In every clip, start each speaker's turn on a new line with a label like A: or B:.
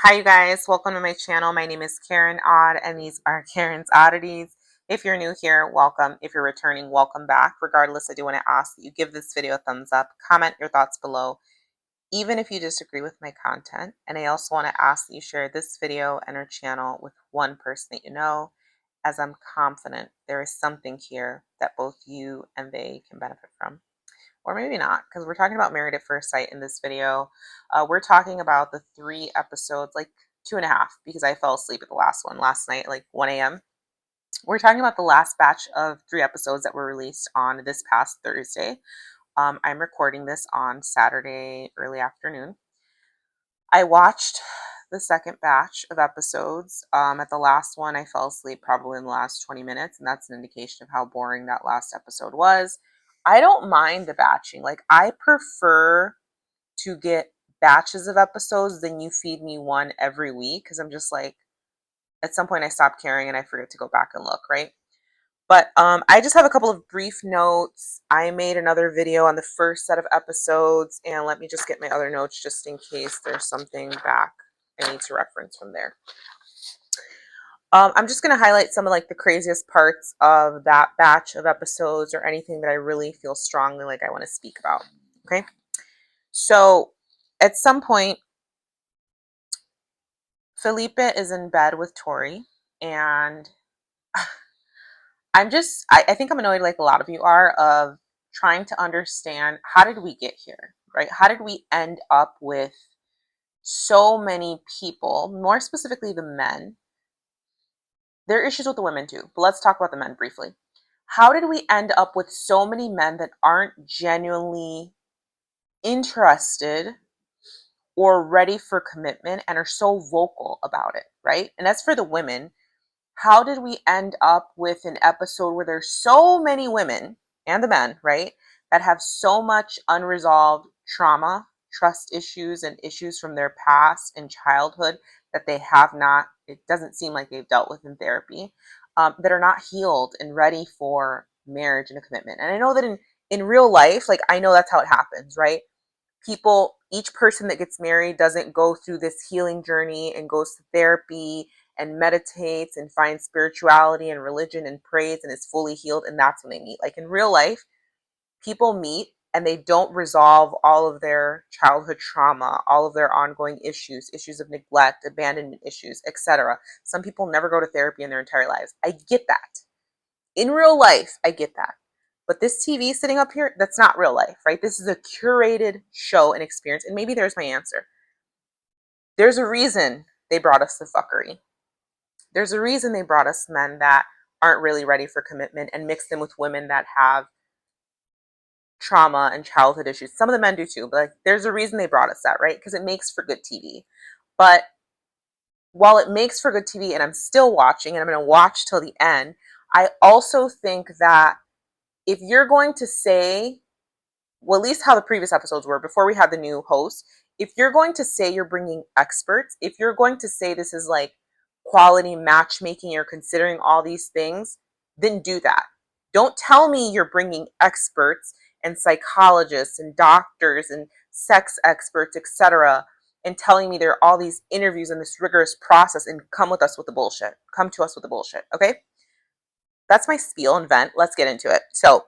A: Hi, you guys. Welcome to my channel. My name is Karen Odd, and these are Karen's Oddities. If you're new here, welcome. If you're returning, welcome back. Regardless, I do want to ask that you give this video a thumbs up, comment your thoughts below, even if you disagree with my content. And I also want to ask that you share this video and our channel with one person that you know, as I'm confident there is something here that both you and they can benefit from. Or maybe not, because we're talking about Married at First Sight in this video. We're talking about the 3 episodes, like 2.5, because I fell asleep at the last one last night, like 1 a.m. We're talking about the last batch of 3 episodes that were released on this past Thursday. I'm recording this on Saturday early afternoon. I watched the second batch of episodes. At the last one, I fell asleep probably in the last 20 minutes, and that's an indication of how boring that last episode was. I don't mind the batching. Like, I prefer to get batches of episodes than you feed me one every week, because I'm just like, at some point I stop caring and I forget to go back and look, right? But I just have a couple of brief notes. I made another video on the first set of episodes, and let me just get my other notes just in case there's something back I need to reference from there. I'm just going to highlight some of like the craziest parts of that batch of episodes or anything that I really feel strongly like I want to speak about. Okay. So at some point, Felipe is in bed with Tori, and I think I'm annoyed like a lot of you are of trying to understand, how did we get here, right? How did we end up with so many people, more specifically the men? There are issues with the women too, but let's talk about the men briefly. How did we end up with so many men that aren't genuinely interested or ready for commitment and are so vocal about it, right? And as for the women, how did we end up with an episode where there's so many women and the men, right, that have so much unresolved trauma, trust issues, and issues from their past and childhood that they have not, it doesn't seem like they've dealt with in therapy, that are not healed and ready for marriage and a commitment? And I know that in real life, like, I know that's how it happens, right? People, each person that gets married doesn't go through this healing journey and goes to therapy and meditates and finds spirituality and religion and prays and is fully healed, and that's when they meet. Like, in real life, people meet and they don't resolve all of their childhood trauma, all of their ongoing issues, issues of neglect, abandonment issues, etc. Some people never go to therapy in their entire lives. I get that. In real life, I get that. But this TV sitting up here, that's not real life, right? This is a curated show and experience. And maybe there's my answer. There's a reason they brought us the fuckery. There's a reason they brought us men that aren't really ready for commitment and mix them with women that have trauma and childhood issues. Some of the men do too, but like, there's a reason they brought us that, right? Because it makes for good TV. But while it makes for good TV, and I'm still watching and I'm going to watch till the end, I also think that if you're going to say, well, at least how the previous episodes were before we had the new host, if you're going to say you're bringing experts, if you're going to say this is like quality matchmaking, you're considering all these things, then do that. Don't tell me you're bringing experts and psychologists and doctors and sex experts, etc., and telling me there are all these interviews and this rigorous process, and come with us with the bullshit. Come to us with the bullshit, okay? That's my spiel and vent. Let's get into it. So,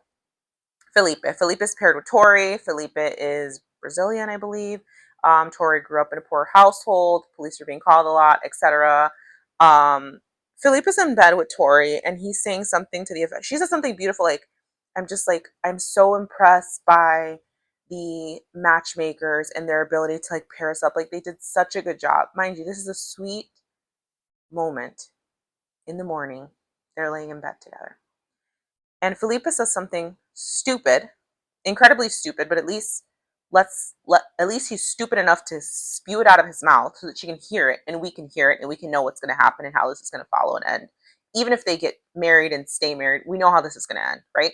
A: Felipe. Felipe is paired with Tori. Felipe is Brazilian, I believe. Tori grew up in a poor household. Police are being called a lot, etc. Um, Felipe is in bed with Tori, and he's saying something to the effect. She says something beautiful, like, I'm so impressed by the matchmakers and their ability to like pair us up. Like, they did such a good job. Mind you, this is a sweet moment in the morning. They're laying in bed together. And Felipe says something stupid, incredibly stupid, but at least he's stupid enough to spew it out of his mouth so that she can hear it and we can hear it and we can know what's going to happen and how this is going to follow and end. Even if they get married and stay married, we know how this is going to end, right?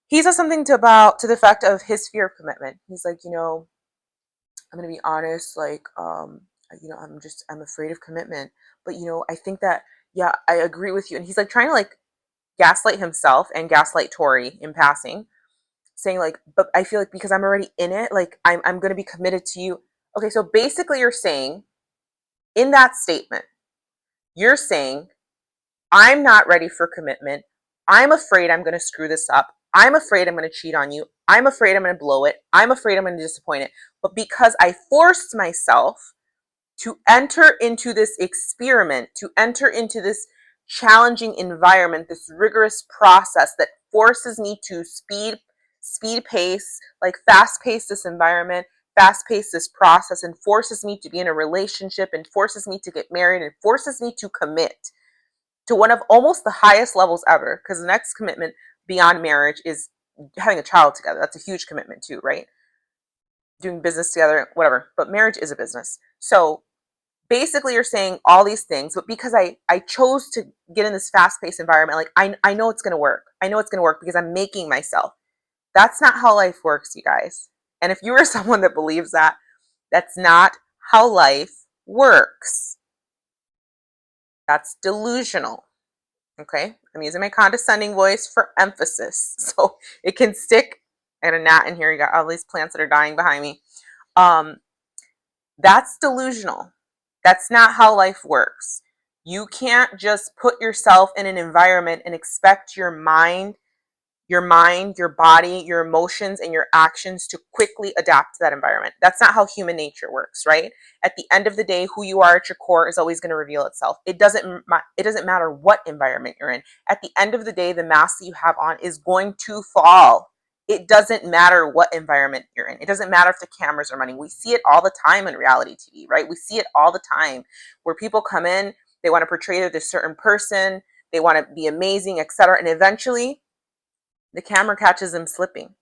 A: He says something to the effect of his fear of commitment. He's like, I'm going to be honest, like, I'm afraid of commitment, but I think that, yeah, I agree with you. And he's like trying to like gaslight himself and gaslight Tori in passing, saying like, but I feel like because I'm already in it, like I'm going to be committed to you. Okay, so basically you're saying In that statement, you're saying, I'm not ready for commitment. I'm afraid I'm going to screw this up. I'm afraid I'm going to cheat on you. I'm afraid I'm going to blow it. I'm afraid I'm going to disappoint it. But because I forced myself to enter into this experiment, to enter into this challenging environment, this rigorous process that forces me to speed pace, like fast pace this environment, fast pace this process, and forces me to be in a relationship, and forces me to get married, and forces me to commit to one of almost the highest levels ever. Because the next commitment beyond marriage is having a child together. That's a huge commitment too, right? Doing business together, whatever. But marriage is a business. So basically you're saying all these things, but because I chose to get in this fast-paced environment, like I know it's going to work. I know it's going to work because I'm making myself. That's not how life works, you guys. And if you are someone that believes that, that's not how life works. That's delusional. Okay? I'm using my condescending voice for emphasis so it can stick. I got a gnat in here. You got all these plants that are dying behind me. Um, that's delusional. That's not how life works. You can't just put yourself in an environment and expect your body, your emotions, and your actions to quickly adapt to that environment. That's not how human nature works, right? At the end of the day, who you are at your core is always going to reveal itself. It doesn't matter what environment you're in. At the end of the day, the mask that you have on is going to fall. It doesn't matter what environment you're in. It doesn't matter if the cameras are running. We see it all the time in reality TV, right? We see it all the time where people come in, they want to portray this certain person, they want to be amazing, etc. And eventually the camera catches them slipping.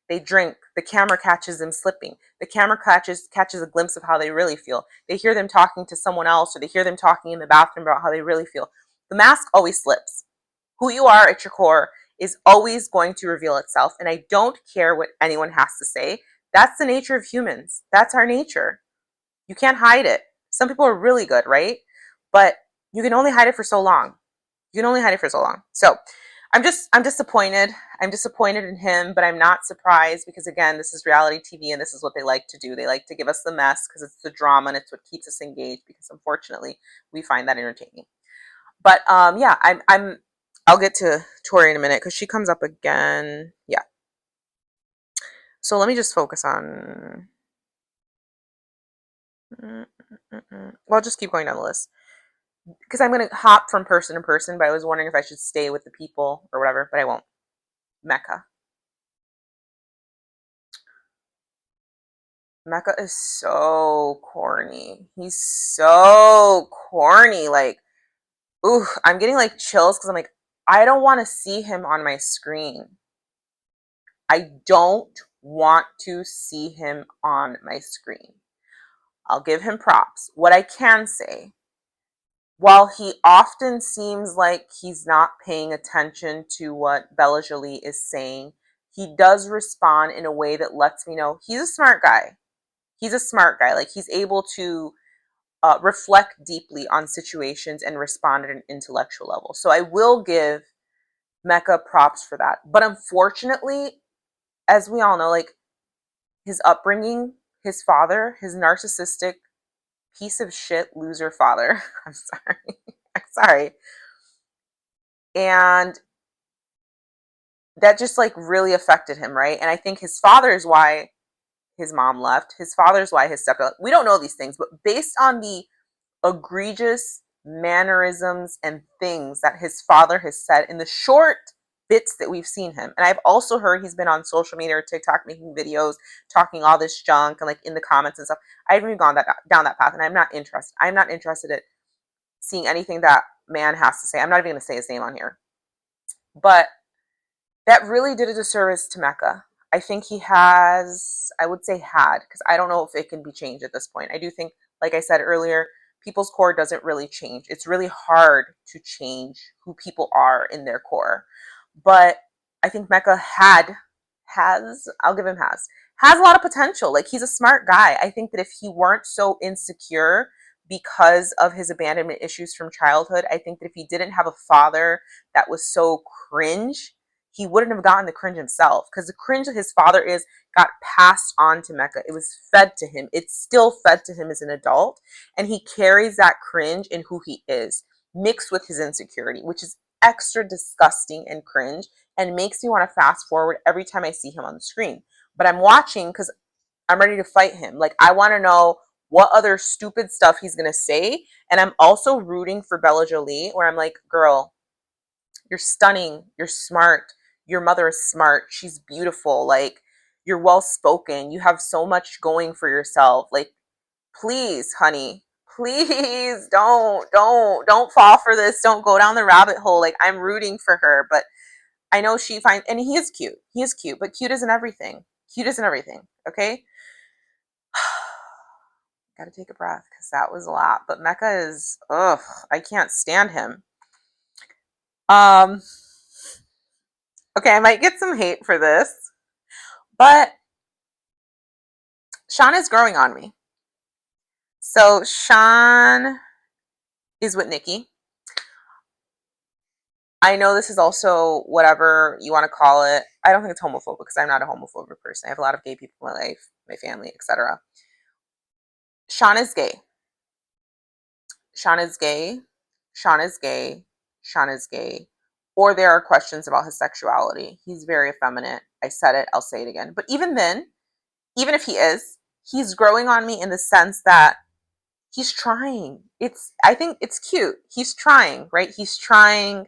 A: They drink. The camera catches them slipping. The camera catches a glimpse of how they really feel. They hear them talking to someone else, or they hear them talking in the bathroom about how they really feel. The mask always slips. Who you are at your core is always going to reveal itself. And I don't care what anyone has to say. That's the nature of humans. That's our nature. You can't hide it. Some people are really good, right? But you can only hide it for so long. You can only hide it for so long. So I'm disappointed. I'm disappointed in him, but I'm not surprised because again, this is reality TV and this is what they like to do. They like to give us the mess because it's the drama and it's what keeps us engaged because unfortunately we find that entertaining. But yeah, I'll get to Tori in a minute because she comes up again. Yeah. So let me just focus on well, just keep going down the list. Because I'm going to hop from person to person, but I was wondering if I should stay with the people or whatever, but I won't. Mecca. Mecca is so corny. He's so corny. Like, ooh, I'm getting like chills because I'm like, I don't want to see him on my screen. I don't want to see him on my screen. I'll give him props. What I can say, while he often seems like he's not paying attention to what Bella Jolie is saying, he does respond in a way that lets me know he's a smart guy. He's a smart guy. Like he's able to reflect deeply on situations and respond at an intellectual level. So I will give Mecca props for that. But unfortunately, as we all know, like his upbringing, his father, his narcissistic piece of shit loser father. I'm sorry. I'm sorry. And that just like really affected him, right? And I think his father is why his mom left. His father is why his stepdad left. We don't know these things, but based on the egregious mannerisms and things that his father has said in the short bits that we've seen him. And I've also heard he's been on social media or TikTok making videos, talking all this junk and like in the comments and stuff. I haven't even gone down that path and I'm not interested. I'm not interested in seeing anything that man has to say. I'm not even going to say his name on here. But that really did a disservice to Mecca. I think he has, I would say had, because I don't know if it can be changed at this point. I do think, like I said earlier, people's core doesn't really change. It's really hard to change who people are in their core. But I think Mecca I'll give him has a lot of potential. Like he's a smart guy. I think that if he weren't so insecure because of his abandonment issues from childhood, I think that if he didn't have a father that was so cringe, he wouldn't have gotten the cringe himself, because the cringe that his father is got passed on to Mecca. It was fed to him. It's still fed to him as an adult, and he carries that cringe in who he is, mixed with his insecurity, which is extra disgusting and cringe, and makes me want to fast forward every time I see him on the screen. But I'm watching because I'm ready to fight him. Like, I want to know what other stupid stuff he's going to say. And I'm also rooting for Bella Jolie, where I'm like, girl, you're stunning. You're smart. Your mother is smart. She's beautiful. Like, you're well spoken. You have so much going for yourself. Like, please, honey, please don't fall for this. Don't go down the rabbit hole. Like, I'm rooting for her, but I know she finds, and he is cute. He is cute, but cute isn't everything. Cute isn't everything. Okay. Got to take a breath because that was a lot. But Mecca is, ugh, I can't stand him. Um, okay, I might get some hate for this, but Sean is growing on me. So Sean is with Nikki. I know this is also whatever you want to call it. I don't think it's homophobic because I'm not a homophobic person. I have a lot of gay people in my life, my family, etc. Sean is gay. Sean is gay. Sean is gay. Sean is gay. Or there are questions about his sexuality. He's very effeminate. I said it, I'll say it again. But even then, even if he is, he's growing on me in the sense that he's trying. I think it's cute. He's trying, right? He's trying.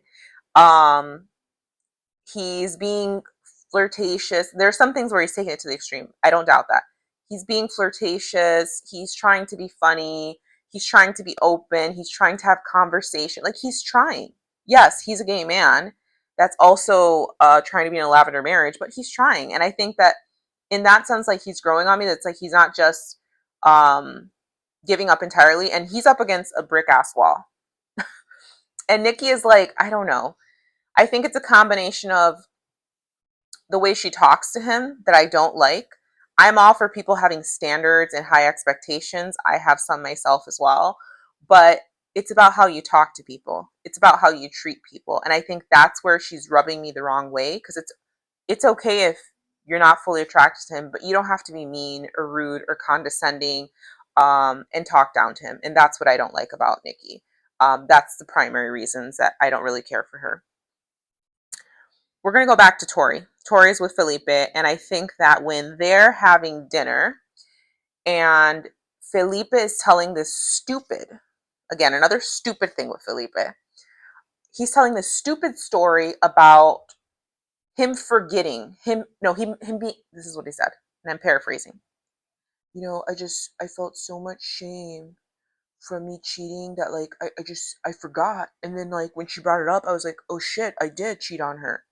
A: Um he's being flirtatious. There's some things where he's taking it to the extreme. I don't doubt that. He's being flirtatious. He's trying to be funny. He's trying to be open. He's trying to have conversation. Like, he's trying. Yes, he's a gay man that's also trying to be in a lavender marriage, but he's trying. And I think that in that sense, like, he's growing on me. That's like he's not just um, giving up entirely. And he's up against a brick ass wall. And Nikki is like, I don't know. I think it's a combination of the way she talks to him that I don't like. I'm all for people having standards and high expectations. I have some myself as well. But it's about how you talk to people. It's about how you treat people. And I think that's where she's rubbing me the wrong way, because it's okay if you're not fully attracted to him, but you don't have to be mean or rude or condescending and talk down to him. And that's what I don't like about Nikki. That's the primary reasons that I don't really care for her. We're going to go back to Tori. Tori's with Felipe, and I think that when they're having dinner and Felipe is telling this stupid, again, another stupid thing with Felipe, he's telling this stupid story about him forgetting, this is what he said, and I'm paraphrasing. I felt so much shame from me cheating that, like, I forgot. And then, like, when she brought it up, I was like, oh shit, I did cheat on her.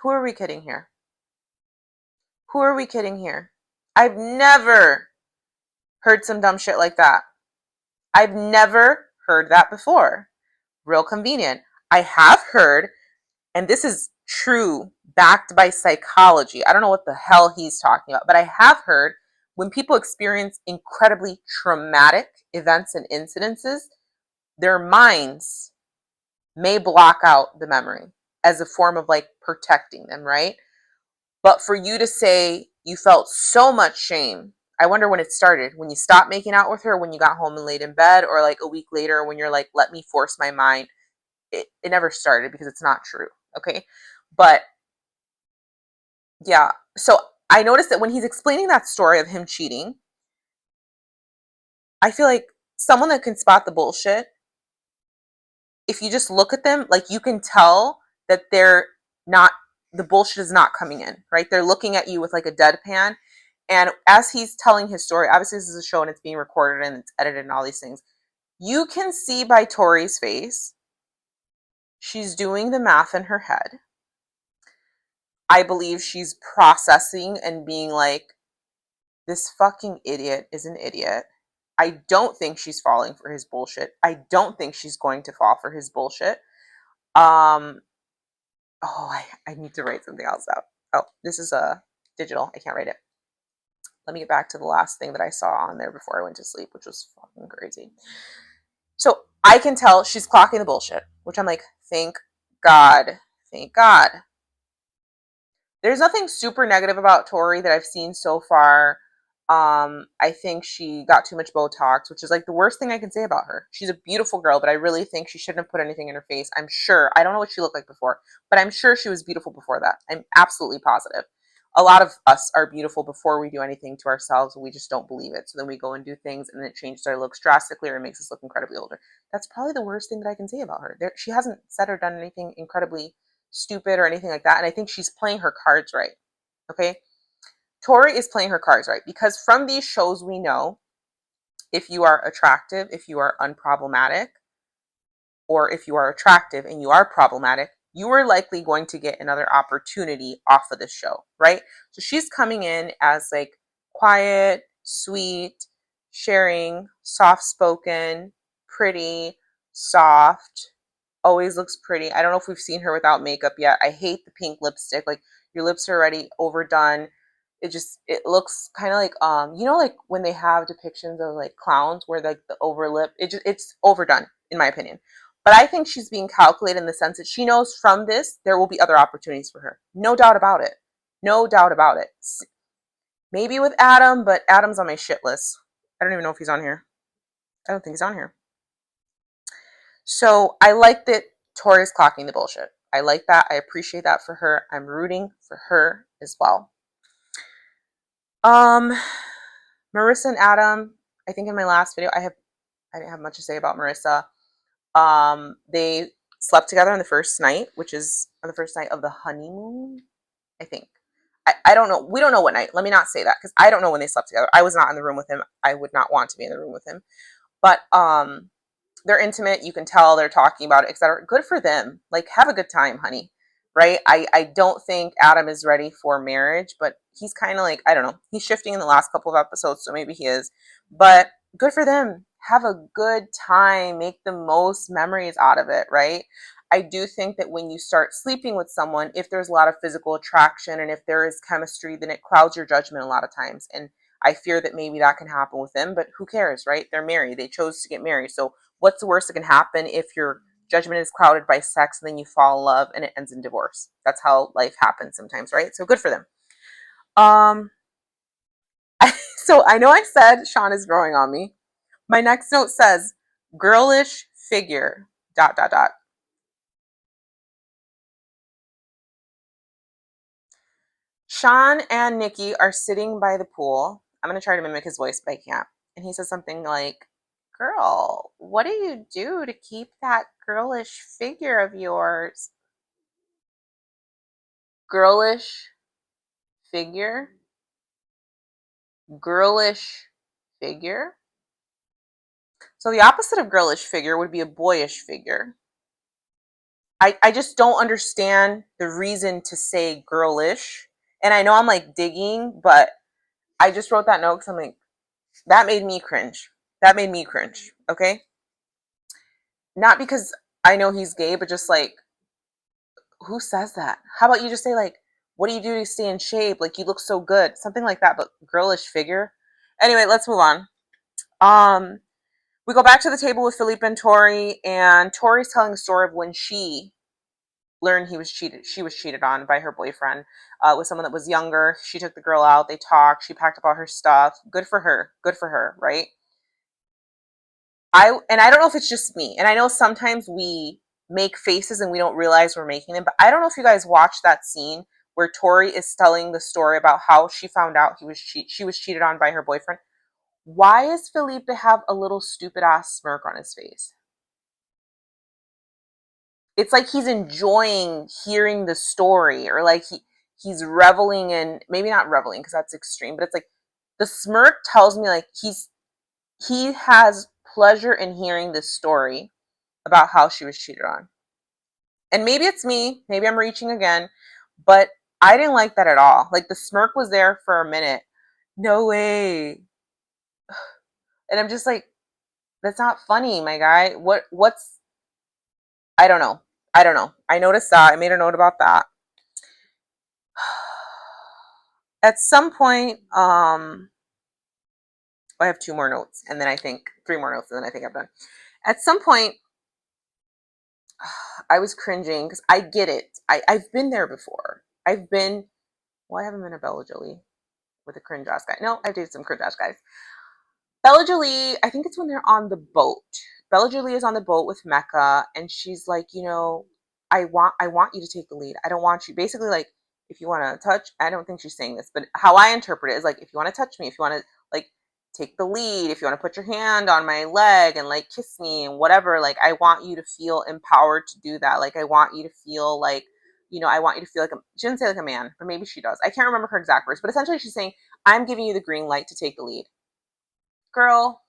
A: Who are we kidding here? Who are we kidding here? I've never heard some dumb shit like that. I've never heard that before. Real convenient. I have heard, and this is true, backed by psychology. I don't know what the hell he's talking about, but I have heard when people experience incredibly traumatic events and incidences, their minds may block out the memory as a form of, like, protecting them, right? But for you to say you felt so much shame, I wonder when it started. When you stopped making out with her, when you got home and laid in bed, or like a week later when you're like, let me force my mind. It never started, because it's not true. Okay. But yeah. So I noticed that when he's explaining that story of him cheating, I feel like someone that can spot the bullshit, if you just look at them, like, you can tell that they're not, the bullshit is not coming in, right? They're looking at you with like a deadpan. And as he's telling his story, obviously this is a show and it's being recorded and it's edited and all these things. You can see by Tori's face, she's doing the math in her head. I believe she's processing and being like, this fucking idiot is an idiot. I don't think she's falling for his bullshit. I don't think she's going to fall for his bullshit. Um, I need to write something else out. Oh, this is a digital. I can't write it. let me get back to the last thing that I saw on there before I went to sleep, which was fucking crazy. So I can tell she's clocking the bullshit, which I'm like, thank God. Thank God. There's nothing super negative about Tori that I've seen so far. I think she got too much Botox, which is like the worst thing I can say about her. She's a beautiful girl, but I really think she shouldn't have put anything in her face. I'm sure. I don't know what she looked like before, but I'm sure she was beautiful before that. I'm absolutely positive. A lot of us are beautiful before we do anything to ourselves. We just don't believe it. So then we go and do things and it changes our looks drastically or it makes us look incredibly older. That's probably the worst thing that I can say about her. She hasn't said or done anything incredibly stupid or anything like that. And I think she's playing her cards right. Okay. Tori is playing her cards right because from these shows, we know if you are attractive, if you are unproblematic, or if you are attractive and you are problematic, you are likely going to get another opportunity off of this show, right? So she's coming in as like quiet, sweet, sharing, soft spoken, pretty, soft, always looks pretty. I don't know if we've seen her without makeup yet. I hate the pink lipstick. Like your lips are already overdone. It looks kind of like like when they have depictions of like clowns where like the over lip, it's overdone in my opinion. But I think she's being calculated in the sense that she knows from this there will be other opportunities for her. No doubt about it. No doubt about it. Maybe with Adam, but Adam's on my shit list. I don't even know if he's on here. I don't think he's on here. So I like that Tori's clocking the bullshit. I like that. I appreciate that for her. I'm rooting for her as well. Um, Marissa and Adam, I think in my last video, I didn't have much to say about Marissa. They slept together on the first night, which is on the first night of the honeymoon, I think. I don't know. We don't know what night. Let me not say that because I don't know when they slept together. I was not in the room with him. I would not want to be in the room with him. But they're intimate. You can tell they're talking about it, etc. Good for them. Like, have a good time, honey. Right? I don't think Adam is ready for marriage, but he's kind of like, I don't know. He's shifting in the last couple of episodes, so maybe he is. But good for them. Have a good time. Make the most memories out of it, right? I do think that when you start sleeping with someone, if there's a lot of physical attraction and if there is chemistry, then it clouds your judgment a lot of times. And I fear that maybe that can happen with them, but who cares, right? They're married. They chose to get married. So what's the worst that can happen if your judgment is clouded by sex and then you fall in love and it ends in divorce? That's how life happens sometimes, right? So good for them. Um, so I know I said Sean is growing on me. My next note says girlish figure, dot, dot, dot. Sean and Nikki are sitting by the pool. I'm going to try to mimic his voice, but I can't. And he says something like, girl, what do you do to keep that girlish figure of yours? Girlish figure? Girlish figure? So the opposite of girlish figure would be a boyish figure. I just don't understand the reason to say girlish. And I know I'm like digging, but I just wrote that note because I'm like, that made me cringe. That made me cringe. Okay. Not because I know he's gay, but just like, who says that? How about you just say, like, what do you do to stay in shape? Like, you look so good. Something like that, but girlish figure. Anyway, let's move on. Um, we go back to the table with Philippe and Tori, and Tori's telling the story of when she learned she was cheated on by her boyfriend with someone that was younger. She took the girl out, they talked, she packed up all her stuff. Good for her. Good for her, right? I don't know if it's just me, and I know sometimes we make faces and we don't realize we're making them, but I don't know if you guys watched that scene where Tori is telling the story about how she found out she was cheated on by her boyfriend. Why is Felipe have a little stupid ass smirk on his face? It's like he's enjoying hearing the story, or like he's reveling in, maybe not reveling because that's extreme, but it's like the smirk tells me like he has pleasure in hearing this story about how she was cheated on. And maybe it's me, maybe I'm reaching again, but I didn't like that at all. Like the smirk was there for a minute. No way. And I'm just like, that's not funny, my guy. What's I don't know. I don't know. I noticed that. I made a note about that. At some point, I have 2 more notes, and then I think 3 more notes, and then I think I'm done. At some point, I was cringing because I get it. I've been there before. Well, I haven't been a Bella Jolie with a cringe ass guy. No, I've dated some cringe ass guys. Bella Jolie, I think it's when they're on the boat. Bella Jolie is on the boat with Mecca, and she's like, I want you to take the lead. I don't want you. Basically, like, if you want to touch, I don't think she's saying this, but how I interpret it is like, if you want to touch me, if you want to like take the lead, if you want to put your hand on my leg and like kiss me and whatever, like I want you to feel empowered to do that. Like I want you to feel like, I want you to feel like she didn't say like a man, but maybe she does. I can't remember her exact words, but essentially she's saying, I'm giving you the green light to take the lead. Girl,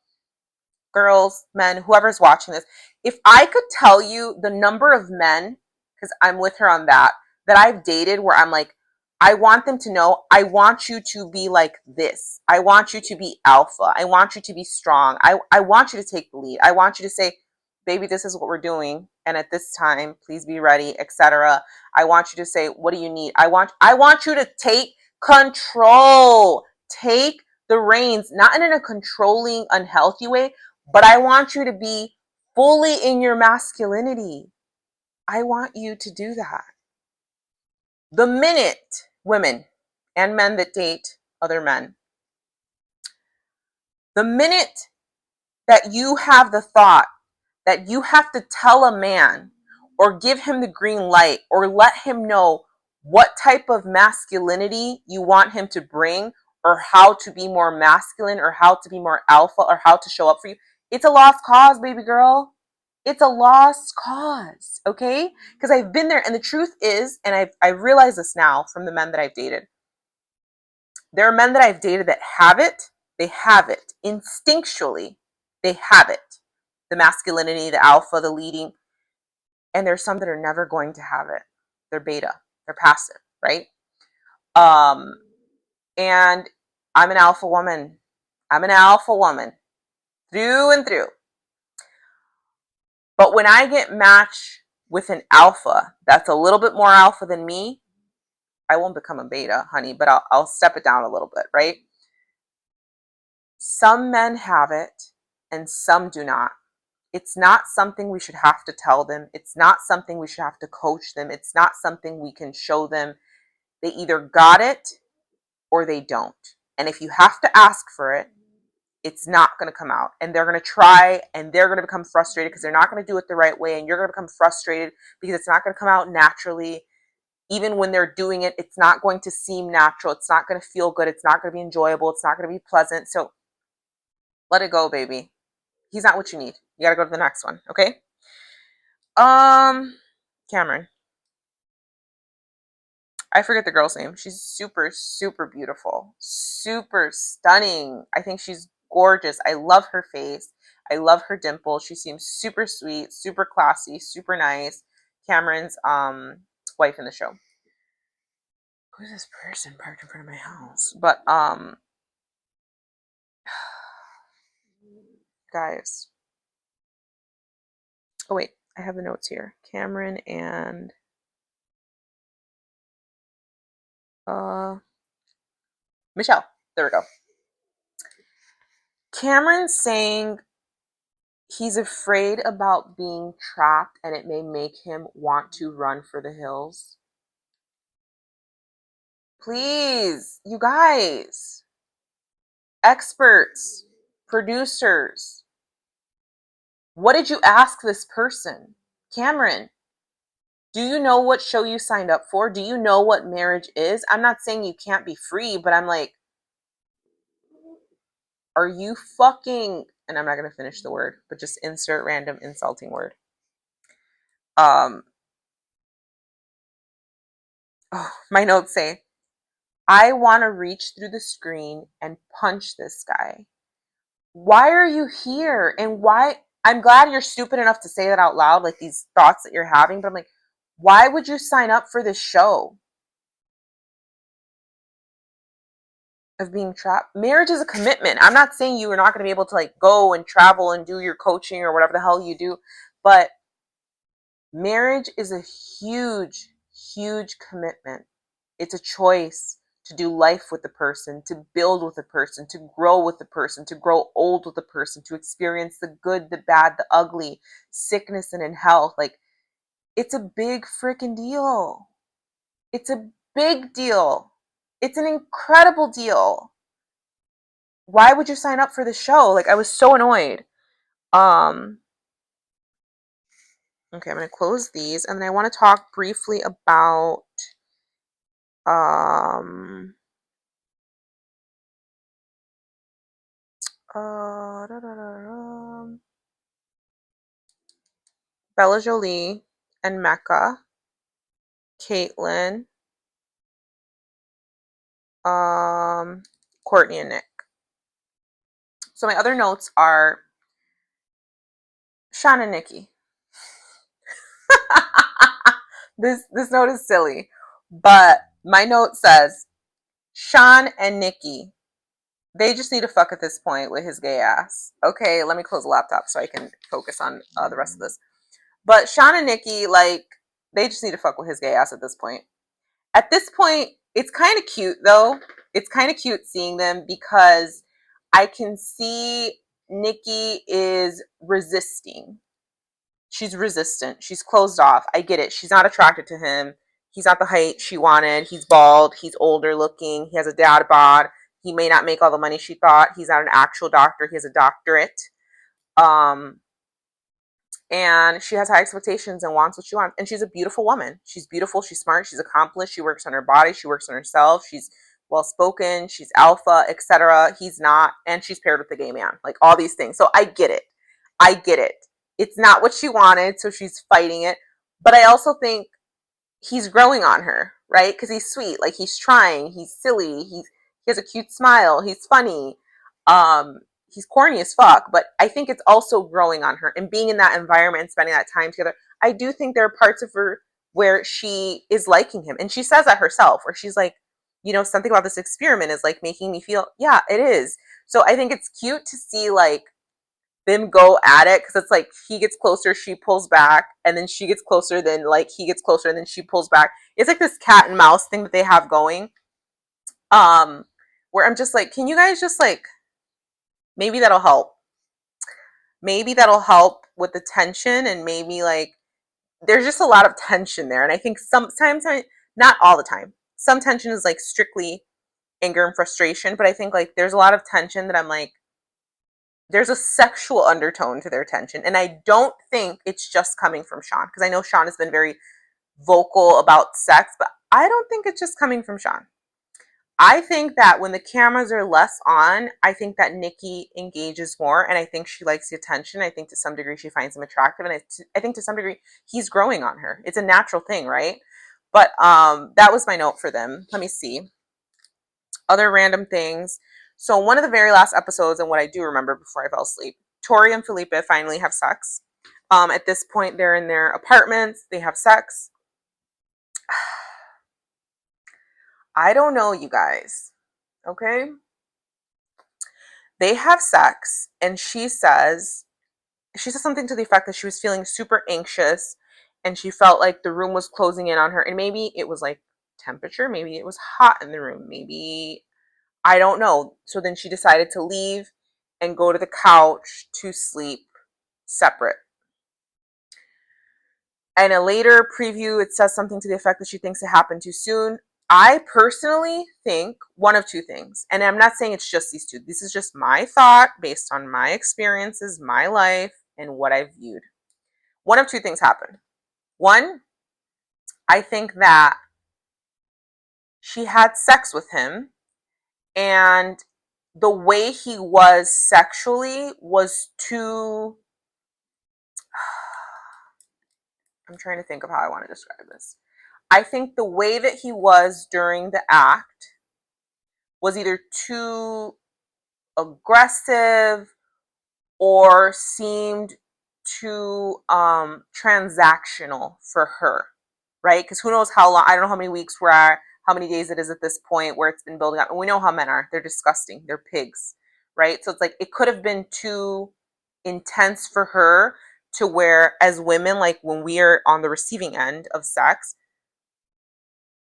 A: girls, men, whoever's watching this, if I could tell you the number of men, because I'm with her on that I've dated where I'm like, I want them to know, I want you to be like this. I want you to be alpha. I want you to be strong. I want you to take the lead. I want you to say, baby, this is what we're doing. And at this time, please be ready, etc. I want you to say, what do you need? I want you to take control. Take the reins, not in a controlling, unhealthy way, but I want you to be fully in your masculinity. I want you to do that. The minute women and men that date other men, the minute that you have the thought that you have to tell a man or give him the green light or let him know what type of masculinity you want him to bring or how to be more masculine or how to be more alpha or how to show up for you, it's a lost cause, baby girl. It's a lost cause, okay? Because I've been there, and the truth is, and I realize this now from the men that I've dated. There are men that I've dated that have it. They have it instinctually. They have it. The masculinity, the alpha, the leading. And there's some that are never going to have it. They're beta. They're passive, right? And I'm an alpha woman. I'm an alpha woman through and through. But when I get matched with an alpha that's a little bit more alpha than me, I won't become a beta, honey, but I'll step it down a little bit, right? Some men have it and some do not. It's not something we should have to tell them. It's not something we should have to coach them. It's not something we can show them. They either got it or they don't. And if you have to ask for it, it's not going to come out. And they're going to try and they're going to become frustrated because they're not going to do it the right way. And you're going to become frustrated because it's not going to come out naturally. Even when they're doing it, it's not going to seem natural. It's not going to feel good. It's not going to be enjoyable. It's not going to be pleasant. So let it go, baby. He's not what you need. You got to go to the next one. Okay. Cameron. I forget the girl's name. She's super, super beautiful. Super stunning. I think she's gorgeous. I love her face. I love her dimple. She seems super sweet, super classy, super nice. Cameron's wife in the show. Who's this person parked in front of my house? But guys. Oh wait, I have the notes here. Cameron and Michelle. There we go. Cameron's saying he's afraid about being trapped and it may make him want to run for the hills. Please, you guys, experts, producers, what did you ask this person? Cameron, do you know what show you signed up for? Do you know what marriage is? I'm not saying you can't be free, but I'm like, are you fucking, and I'm not going to finish the word, but just insert random insulting word. Oh, my notes say, I want to reach through the screen and punch this guy. Why are you here? And why? I'm glad you're stupid enough to say that out loud, like these thoughts that you're having, but I'm like, why would you sign up for this show of being trapped? Marriage is a commitment. I'm not saying you are not going to be able to like go and travel and do your coaching or whatever the hell you do, but marriage is a huge, huge commitment. It's a choice to do life with the person, to build with the person, to grow with the person, to grow old with the person, to experience the good, the bad, the ugly, sickness and in health. Like, it's a big freaking deal. It's a big deal. It's an incredible deal. Why would you sign up for the show? Like, I was so annoyed. Um, okay, I'm going to close these, and then I want to talk briefly about um da, da, da, Bella Jolie and Mecca, Caitlyn, Courtney and Nick. So my other notes are Sean and Nikki. This note is silly, but my note says Sean and Nikki. They just need to fuck at this point with his gay ass. Okay, let me close the laptop so I can focus on the rest of this. But Sean and Nikki, like, they just need to fuck with his gay ass at this point. At this point, it's kind of cute though. It's kind of cute seeing them because I can see Nikki is resisting. She's resistant. She's closed off. I get it. She's not attracted to him. He's not the height she wanted. He's bald. He's older looking. He has a dad bod. He may not make all the money she thought. He's not an actual doctor. He has a doctorate. Um, and she has high expectations and wants what she wants. And she's a beautiful woman. She's beautiful. She's smart. She's accomplished. She works on her body. She works on herself. She's well spoken. She's alpha, etc. He's not, and she's paired with a gay man. Like all these things. So I get it. I get it. It's not what she wanted, so she's fighting it. But I also think he's growing on her, right? Because he's sweet. Like he's trying. He's silly. He has a cute smile. He's funny. Um, he's corny as fuck, but I think it's also growing on her and being in that environment and spending that time together. I do think there are parts of her where she is liking him. And she says that herself, where she's like, you know, something about this experiment is like making me feel, yeah, it is. So I think it's cute to see like them go at it because it's like he gets closer, she pulls back, and then she gets closer, then like he gets closer, and then she pulls back. It's like this cat and mouse thing that they have going. Um, where I'm just like, can you guys just like maybe that'll help. Maybe that'll help with the tension and maybe like there's just a lot of tension there. And I think sometimes, not all the time, some tension is like strictly anger and frustration, but I think like there's a lot of tension that I'm like, there's a sexual undertone to their tension. And I don't think it's just coming from Sean, because I know Sean has been very vocal about sex, but I don't think it's just coming from Sean. I think that when the cameras are less on, I think that Nikki engages more, and I think she likes the attention. I think to some degree she finds him attractive, and I think to some degree he's growing on her. It's a natural thing, right? But that was my note for them. Let me see. Other random things. So one of the very last episodes, and what I do remember before I fell asleep, Tori and Felipe finally have sex. At this point, they're in their apartments. They have sex. I don't know, you guys. Okay? They have sex, and she says something to the effect that she was feeling super anxious and she felt like the room was closing in on her. And maybe it was like temperature, maybe it was hot in the room, maybe I don't know. So then she decided to leave and go to the couch to sleep separate. And a later preview, it says something to the effect that she thinks it happened too soon. I personally think one of two things, and I'm not saying it's just these two. This is just my thought based on my experiences, my life, and what I've viewed. One of two things happened. One, I think that she had sex with him, and the way he was sexually was too. I'm trying to think of how I want to describe this. I think the way that he was during the act was either too aggressive or seemed too transactional for her, right? Because who knows how long, I don't know how many weeks we're at, how many days it is at this point where it's been building up. And we know how men are. They're disgusting. They're pigs, right? So it's like it could have been too intense for her to where, as women, like when we are on the receiving end of sex,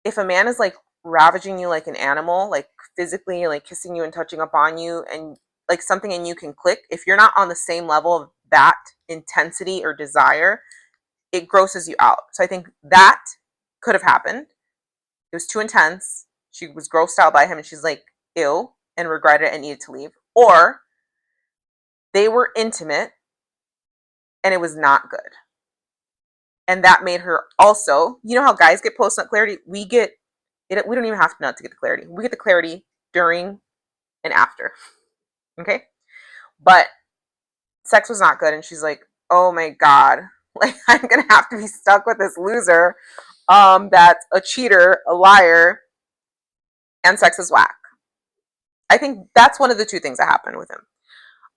A: if a man is like ravaging you like an animal, like physically, like kissing you and touching up on you, and like something in you can click, if you're not on the same level of that intensity or desire, it grosses you out. So I think that could have happened. It was too intense. She was grossed out by him and she's like, ew, and regretted it and needed to leave. Or they were intimate and it was not good. And that made her also, you know how guys get post nut clarity? We get it, we don't even have to nut to get the clarity. We get the clarity during and after. Okay? But sex was not good and she's like, oh my God, like I'm gonna have to be stuck with this loser that's a cheater, a liar, and sex is whack. I think that's one of the two things that happened with him.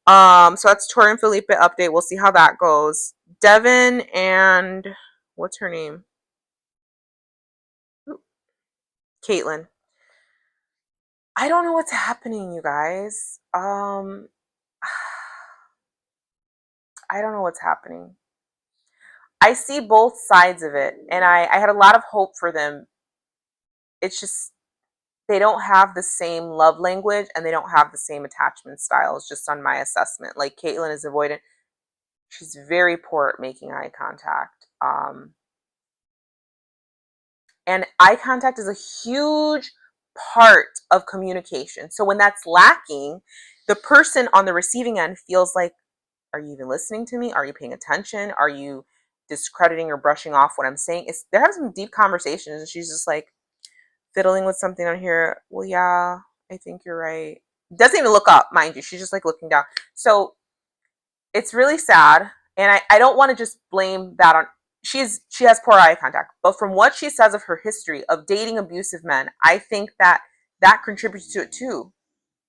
A: So that's Tori and Felipe update. We'll see how that goes. Devin and what's her name? Caitlin. I don't know what's happening, you guys. I don't know what's happening. I see both sides of it, and I had a lot of hope for them. It's just they don't have the same love language and they don't have the same attachment styles, just on my assessment. Like Caitlin is avoidant. She's very poor at making eye contact. And eye contact is a huge part of communication. So when that's lacking, the person on the receiving end feels like, are you even listening to me? Are you paying attention? Are you discrediting or brushing off what I'm saying? They're having some deep conversations and she's just like fiddling with something on here. Well, yeah, I think you're right. Doesn't even look up, mind you. She's just like looking down. So it's really sad. And I don't want to just blame that on she has poor eye contact. But from what she says of her history of dating abusive men, I think that that contributes to it too.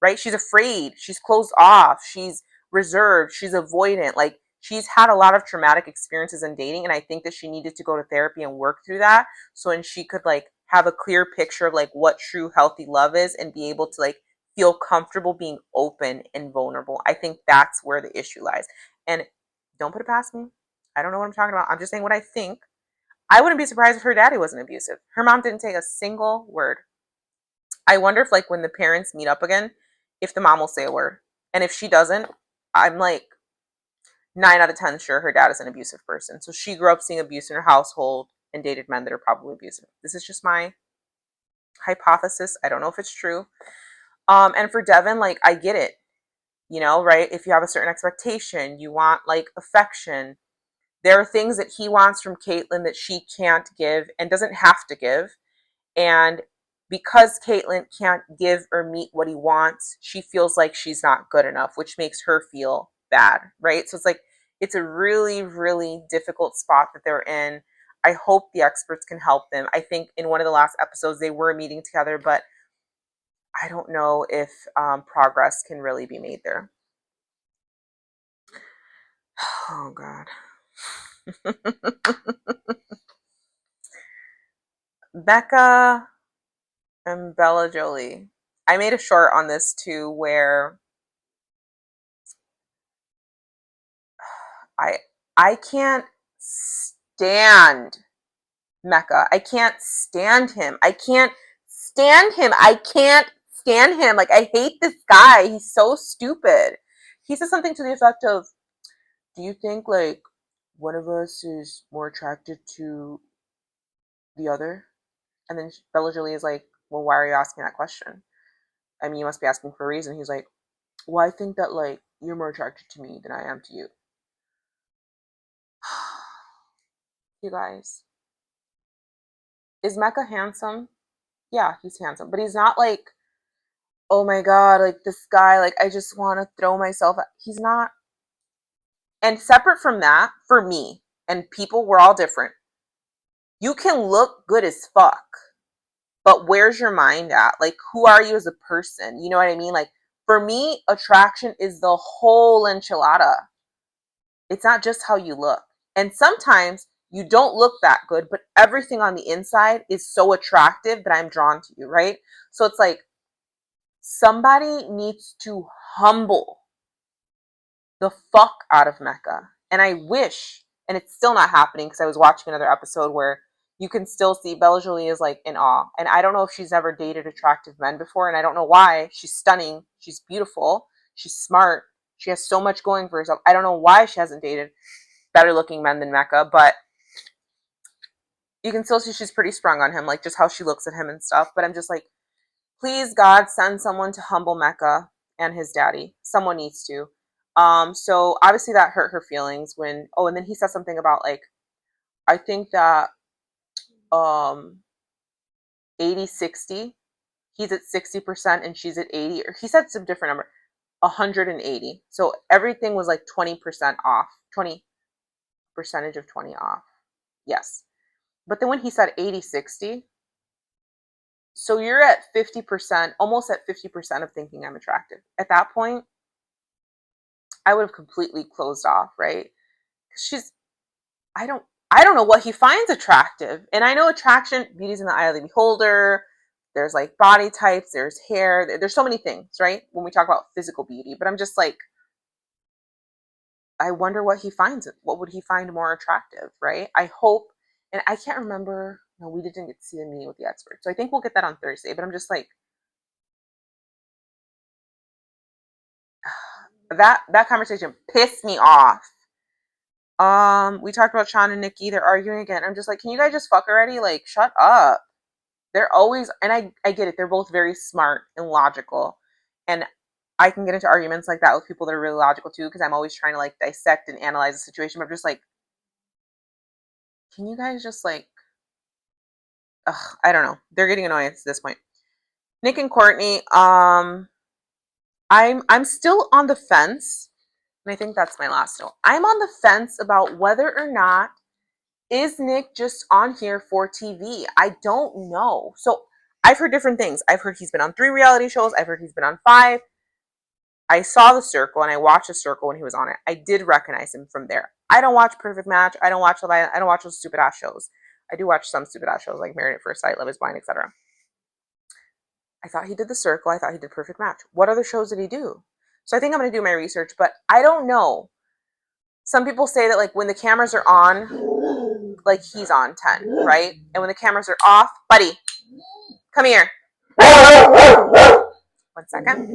A: Right? She's afraid, she's closed off, she's reserved, she's avoidant. Like she's had a lot of traumatic experiences in dating, and I think that she needed to go to therapy and work through that so and she could like have a clear picture of like what true healthy love is and be able to like feel comfortable being open and vulnerable. I think that's where the issue lies. And don't put it past me. I don't know what I'm talking about. I'm just saying what I think. I wouldn't be surprised if her daddy wasn't abusive. Her mom didn't say a single word. I wonder if like when the parents meet up again, if the mom will say a word. And if she doesn't, I'm like 9 out of 10 sure her dad is an abusive person. So she grew up seeing abuse in her household and dated men that are probably abusive. This is just my hypothesis. I don't know if it's true. And for Devin, like I get it, right? If you have a certain expectation, you want like affection. There are things that he wants from Caitlin that she can't give and doesn't have to give. And because Caitlin can't give or meet what he wants, she feels like she's not good enough, which makes her feel bad, right? So it's like, it's a really, really difficult spot that they're in. I hope the experts can help them. I think in one of the last episodes, they were meeting together, but I don't know if progress can really be made there. Oh, God. Becca and Bella Jolie. I made a short on this too where I I can't stand Mecca. I can't stand him. I can't stand him. I can't stand him. Like I hate this guy. He's so stupid. He says something to the effect of, "Do you think like one of us is more attracted to the other?" And then Bella Jolie is like, "Well, why are you asking that question? I mean, you must be asking for a reason." He's like, "Well, I think that like you're more attracted to me than I am to you." You guys, is Mecca handsome? Yeah, he's handsome, but he's not like, oh my God, like this guy, like I just want to throw myself at. He's not. And separate from that, for me, and people, we're all different. You can look good as fuck, but where's your mind at? Like, who are you as a person? You know what I mean? Like, for me, attraction is the whole enchilada. It's not just how you look. And sometimes you don't look that good, but everything on the inside is so attractive that I'm drawn to you, right? So it's like somebody needs to humble the fuck out of Mecca. And I wish, and it's still not happening because I was watching another episode where, you can still see Bella Jolie is like in awe. And I don't know if she's ever dated attractive men before, and I don't know why. She's stunning. She's beautiful. She's smart. She has so much going for herself. I don't know why she hasn't dated better looking men than Mecca, but you can still see she's pretty sprung on him, like just how she looks at him and stuff. But I'm just like, please, God, send someone to humble Mecca and his daddy. Someone needs to. So obviously that hurt her feelings when, oh, and then he said something about like, I think that um 80-60, he's at 60% and she's at 80, or he said some different number, 180. So everything was like 20% off, 20 percentage of 20 off. Yes. But then when he said 80-60, so you're at 50%, almost at 50% of thinking I'm attractive. At that point, I would have completely closed off, right? She's, I don't, I don't know what he finds attractive. And I know attraction, beauty's in the eye of the beholder. There's like body types, there's hair, there's so many things, right? When we talk about physical beauty, but I'm just like, I wonder what he finds. What would he find more attractive, right? I hope, and I can't remember. No, we didn't get to see the meeting with the expert, so I think we'll get that on Thursday. But I'm just like, that conversation pissed me off. We talked about Sean and Nikki. They're arguing again. I'm just like, can you guys just fuck already? Like, shut up. They're always, and I get it. They're both very smart and logical, and I can get into arguments like that with people that are really logical too, because I'm always trying to like dissect and analyze the situation. But I'm just like, can you guys just like, I don't know. They're getting annoying at this point. Nick and Courtney, I'm still on the fence, and I think that's my last note. I'm on the fence about whether or not is Nick just on here for TV. I don't know. So I've heard different things. I've heard he's been on 3 reality shows. I've heard he's been on 5. I saw The Circle and I watched The Circle when he was on it. I did recognize him from there. I don't watch Perfect Match. I don't watch Love Island. I don't watch those stupid ass shows. I do watch some stupid ass shows like Married at First Sight, Love Is Blind, etc. I thought he did The Circle. I thought he did Perfect Match. What other shows did he do? So I think I'm going to do my research, but I don't know. Some people say that like when the cameras are on, like he's on 10, right? And when the cameras are off, buddy, come here. 1 second.